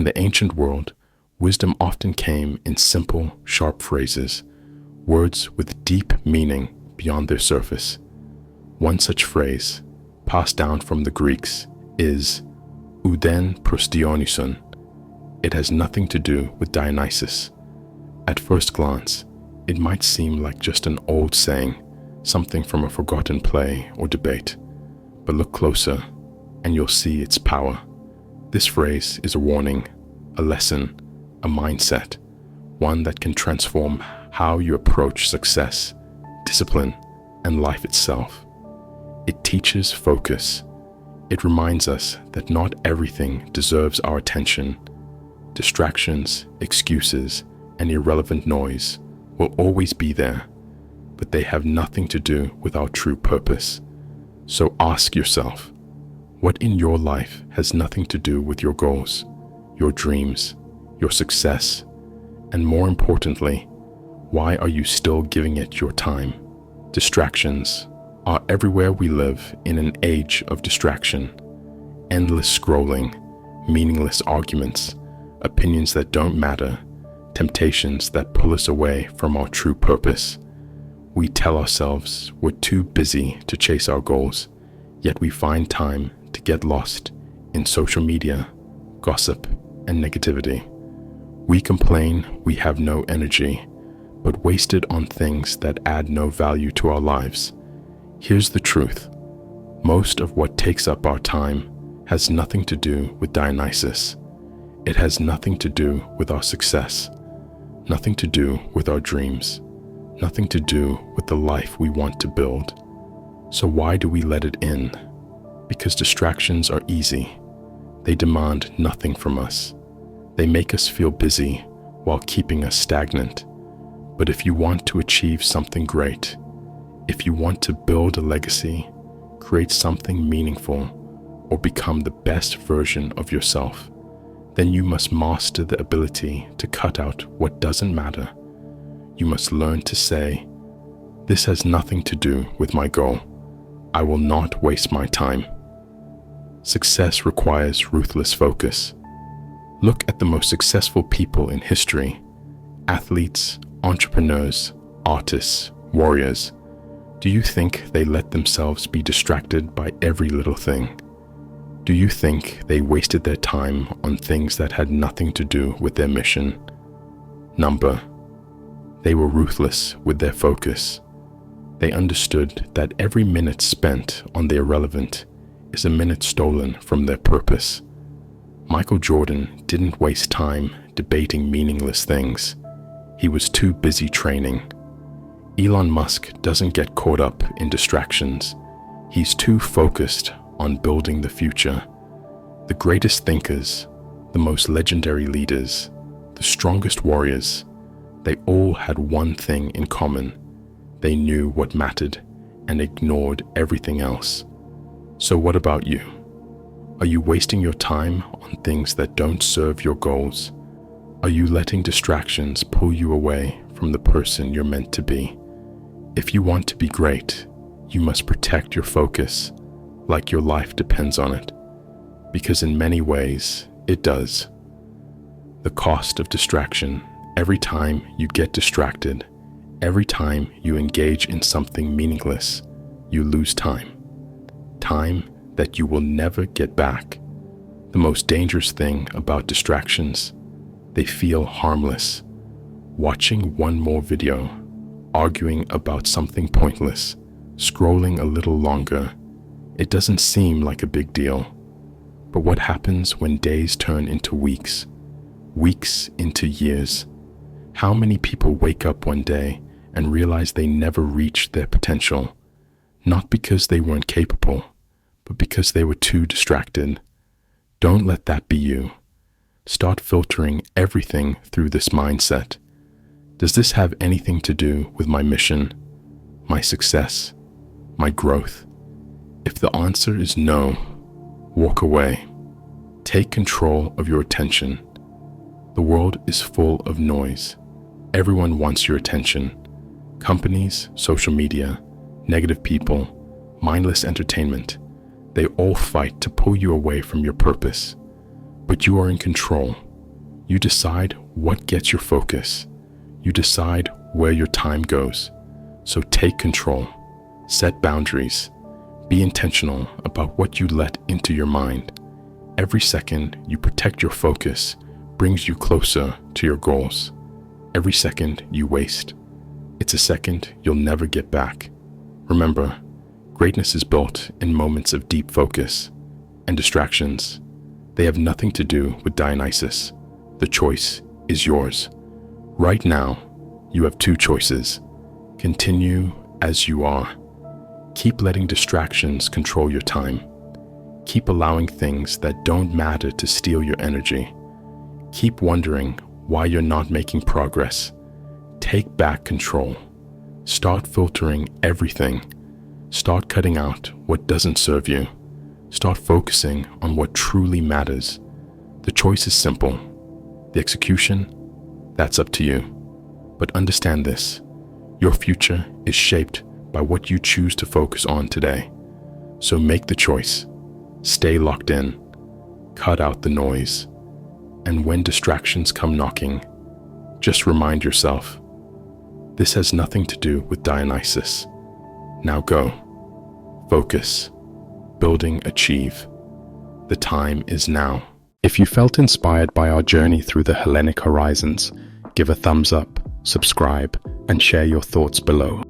the ancient world, wisdom often came in simple, sharp phrases, words with deep meaning beyond their surface. One such phrase, passed down from the Greeks, is "Uden prostionisun." It has nothing to do with Dionysus. At first glance, it might seem like just an old saying, something from a forgotten play or debate. But look closer, and you'll see its power. This phrase is a warning, a lesson, a mindset, one that can transform how you approach success, discipline, and life itself. It teaches focus. It reminds us that not everything deserves our attention. Distractions, excuses, and irrelevant noise will always be there, but they have nothing to do with our true purpose. So ask yourself, what in your life has nothing to do with your goals, your dreams, your success, and more importantly, why are you still giving it your time? Distractions are everywhere we live in an age of distraction. Endless scrolling, meaningless arguments, opinions that don't matter, temptations that pull us away from our true purpose. We tell ourselves we're too busy to chase our goals, yet we find time to get lost in social media, gossip, and negativity. We complain we have no energy, but waste it on things that add no value to our lives. Here's the truth. Most of what takes up our time has nothing to do with Dionysus. It has nothing to do with our success, nothing to do with our dreams, nothing to do with the life we want to build. So why do we let it in? Because distractions are easy. They demand nothing from us. They make us feel busy while keeping us stagnant. But if you want to achieve something great, if you want to build a legacy, create something meaningful, or become the best version of yourself, then you must master the ability to cut out what doesn't matter. You must learn to say, "This has nothing to do with my goal. I will not waste my time." Success requires ruthless focus. Look at the most successful people in history: athletes, entrepreneurs, artists, warriors. Do you think they let themselves be distracted by every little thing? Do you think they wasted their time on things that had nothing to do with their mission? Number. They were ruthless with their focus. They understood that every minute spent on the irrelevant is a minute stolen from their purpose. Michael Jordan didn't waste time debating meaningless things. He was too busy training. Elon Musk doesn't get caught up in distractions. He's too focused on building the future. The greatest thinkers, the most legendary leaders, the strongest warriors, they all had one thing in common. They knew what mattered and ignored everything else. So what about you? Are you wasting your time on things that don't serve your goals? Are you letting distractions pull you away from the person you're meant to be? If you want to be great, you must protect your focus like your life depends on it, because in many ways, it does. The cost of distraction: every time you get distracted, every time you engage in something meaningless, you lose time. Time that you will never get back. The most dangerous thing about distractions: they feel harmless. Watching one more video, arguing about something pointless, scrolling a little longer, it doesn't seem like a big deal. But what happens when days turn into weeks, weeks into years? How many people wake up one day and realize they never reached their potential, not because they weren't capable, but because they were too distracted? Don't let that be you. Start filtering everything through this mindset. Does this have anything to do with my mission, my success, my growth? If the answer is no, walk away. Take control of your attention. The world is full of noise. Everyone wants your attention. Companies, social media, negative people, mindless entertainment, they all fight to pull you away from your purpose. But you are in control. You decide what gets your focus. You decide where your time goes. So take control, set boundaries, be intentional about what you let into your mind. Every second you protect your focus brings you closer to your goals. Every second you waste, it's a second you'll never get back. Remember, greatness is built in moments of deep focus, and distractions, they have nothing to do with Dionysus. The choice is yours. Right now, you have two choices. Continue as you are. Keep letting distractions control your time. Keep allowing things that don't matter to steal your energy. Keep wondering why you're not making progress. Take back control. Start filtering everything. Start cutting out what doesn't serve you. Start focusing on what truly matters. The choice is simple. The execution, that's up to you. But understand this, your future is shaped by what you choose to focus on today. So make the choice. Stay locked in. Cut out the noise. And when distractions come knocking, just remind yourself, this has nothing to do with Dionysus. Now go. Focus. Building, achieve. The time is now. If you felt inspired by our journey through the Hellenic horizons, give a thumbs up, subscribe, and share your thoughts below.